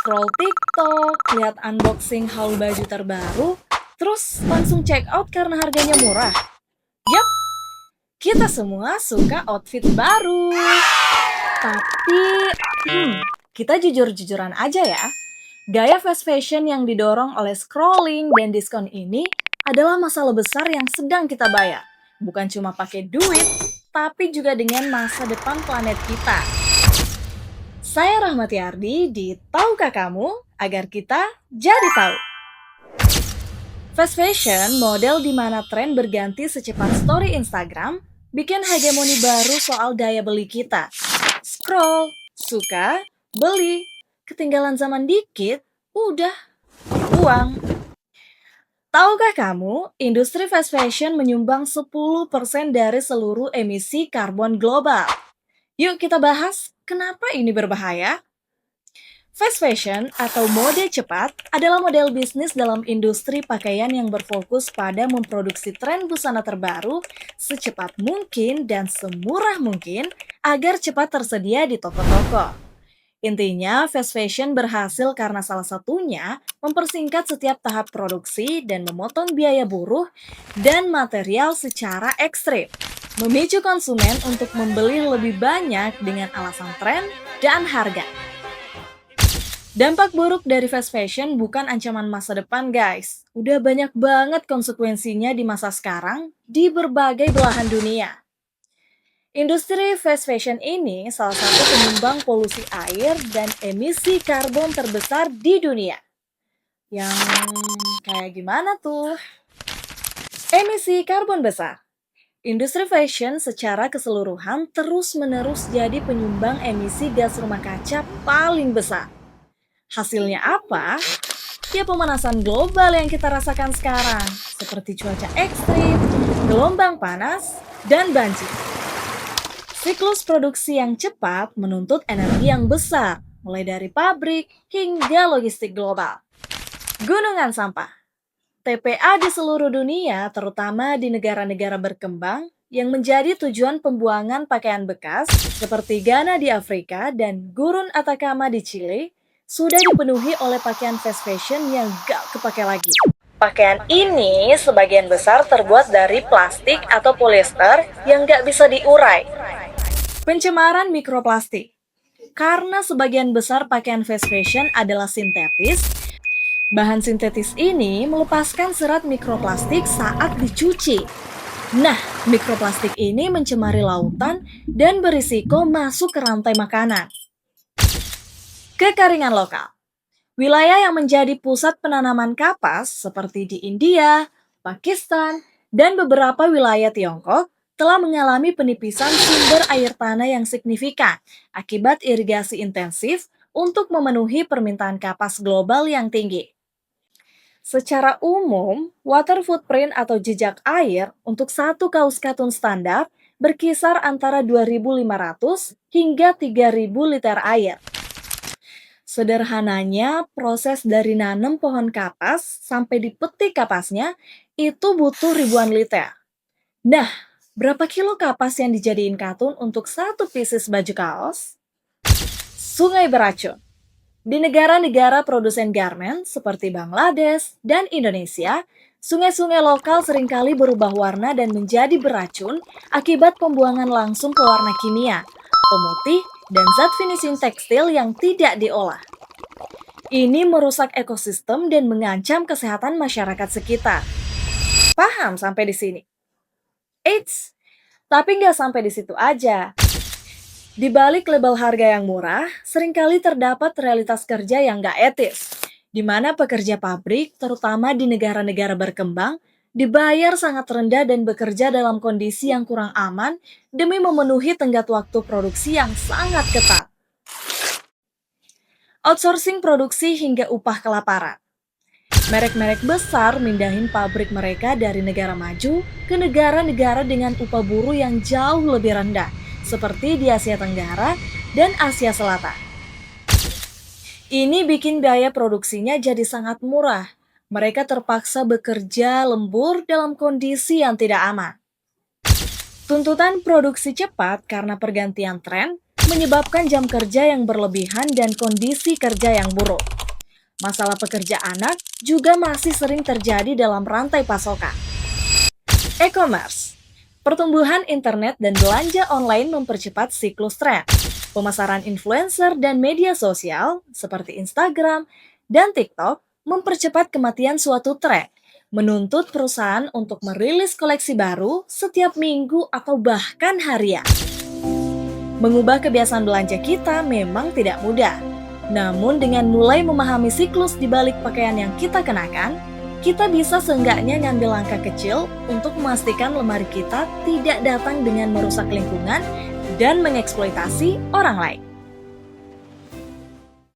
scroll TikTok, lihat unboxing haul baju terbaru, terus langsung check out karena harganya murah. Yap, kita semua suka outfit baru. Tapi, kita jujur-jujuran aja ya. Gaya fast fashion yang didorong oleh scrolling dan diskon ini adalah masalah besar yang sedang kita bayar. Bukan cuma pakai duit, tapi juga dengan masa depan planet kita. Saya Rahmati Ardi di Tahukah Kamu? Agar kita jadi tahu. Fast fashion, model di mana tren berganti secepat story Instagram, bikin hegemoni baru soal daya beli kita. Scroll, suka, beli, ketinggalan zaman dikit, udah, uang. Tahukah kamu, industri fast fashion menyumbang 10% dari seluruh emisi karbon global. Yuk kita bahas, kenapa ini berbahaya? Fast fashion atau mode cepat adalah model bisnis dalam industri pakaian yang berfokus pada memproduksi tren busana terbaru secepat mungkin dan semurah mungkin agar cepat tersedia di toko-toko. Intinya, fast fashion berhasil karena salah satunya mempersingkat setiap tahap produksi dan memotong biaya buruh dan material secara ekstrim. Memicu konsumen untuk membeli lebih banyak dengan alasan tren dan harga. Dampak buruk dari fast fashion bukan ancaman masa depan, guys. Udah banyak banget konsekuensinya di masa sekarang di berbagai belahan dunia. Industri fast fashion ini salah satu penyumbang polusi air dan emisi karbon terbesar di dunia. Yang kayak gimana tuh? Emisi karbon besar. Industri fashion secara keseluruhan terus-menerus jadi penyumbang emisi gas rumah kaca paling besar. Hasilnya apa? Ya pemanasan global yang kita rasakan sekarang, seperti cuaca ekstrim, gelombang panas, dan banjir. Siklus produksi yang cepat menuntut energi yang besar, mulai dari pabrik hingga logistik global. Gunungan sampah. TPA di seluruh dunia, terutama di negara-negara berkembang, yang menjadi tujuan pembuangan pakaian bekas, seperti Ghana di Afrika dan Gurun Atacama di Chile, sudah dipenuhi oleh pakaian fast fashion yang gak kepake lagi. Pakaian ini sebagian besar terbuat dari plastik atau polyester yang gak bisa diurai. Pencemaran mikroplastik. Karena sebagian besar pakaian fast fashion adalah sintetis, bahan sintetis ini melepaskan serat mikroplastik saat dicuci. Nah, mikroplastik ini mencemari lautan dan berisiko masuk ke rantai makanan. Kekeringan lokal. Wilayah yang menjadi pusat penanaman kapas seperti di India, Pakistan, dan beberapa wilayah Tiongkok telah mengalami penipisan sumber air tanah yang signifikan akibat irigasi intensif untuk memenuhi permintaan kapas global yang tinggi. Secara umum, water footprint atau jejak air untuk satu kaus katun standar berkisar antara 2.500 hingga 3.000 liter air. Sederhananya, proses dari nanam pohon kapas sampai dipetik kapasnya itu butuh ribuan liter. Nah, berapa kilo kapas yang dijadiin katun untuk satu pieces baju kaos? Sungai beracun. Di negara-negara produsen garment seperti Bangladesh dan Indonesia, sungai-sungai lokal seringkali berubah warna dan menjadi beracun akibat pembuangan langsung pewarna kimia, pemutih, dan zat finishing tekstil yang tidak diolah. Ini merusak ekosistem dan mengancam kesehatan masyarakat sekitar. Paham sampai di sini? Eits, tapi nggak sampai di situ aja. Di balik label harga yang murah, seringkali terdapat realitas kerja yang nggak etis, di mana pekerja pabrik, terutama di negara-negara berkembang, dibayar sangat rendah dan bekerja dalam kondisi yang kurang aman demi memenuhi tenggat waktu produksi yang sangat ketat. Outsourcing produksi hingga upah kelaparan. Merek-merek besar mindahin pabrik mereka dari negara maju ke negara-negara dengan upah buruh yang jauh lebih rendah, seperti di Asia Tenggara dan Asia Selatan. Ini bikin biaya produksinya jadi sangat murah. Mereka terpaksa bekerja lembur dalam kondisi yang tidak aman. Tuntutan produksi cepat karena pergantian tren menyebabkan jam kerja yang berlebihan dan kondisi kerja yang buruk. Masalah pekerja anak juga masih sering terjadi dalam rantai pasokan. E-commerce. Pertumbuhan internet dan belanja online mempercepat siklus tren. Pemasaran influencer dan media sosial seperti Instagram dan TikTok mempercepat kematian suatu tren, menuntut perusahaan untuk merilis koleksi baru setiap minggu atau bahkan harian. Mengubah kebiasaan belanja kita memang tidak mudah. Namun dengan mulai memahami siklus di balik pakaian yang kita kenakan, kita bisa seenggaknya ngambil langkah kecil untuk memastikan lemari kita tidak datang dengan merusak lingkungan dan mengeksploitasi orang lain.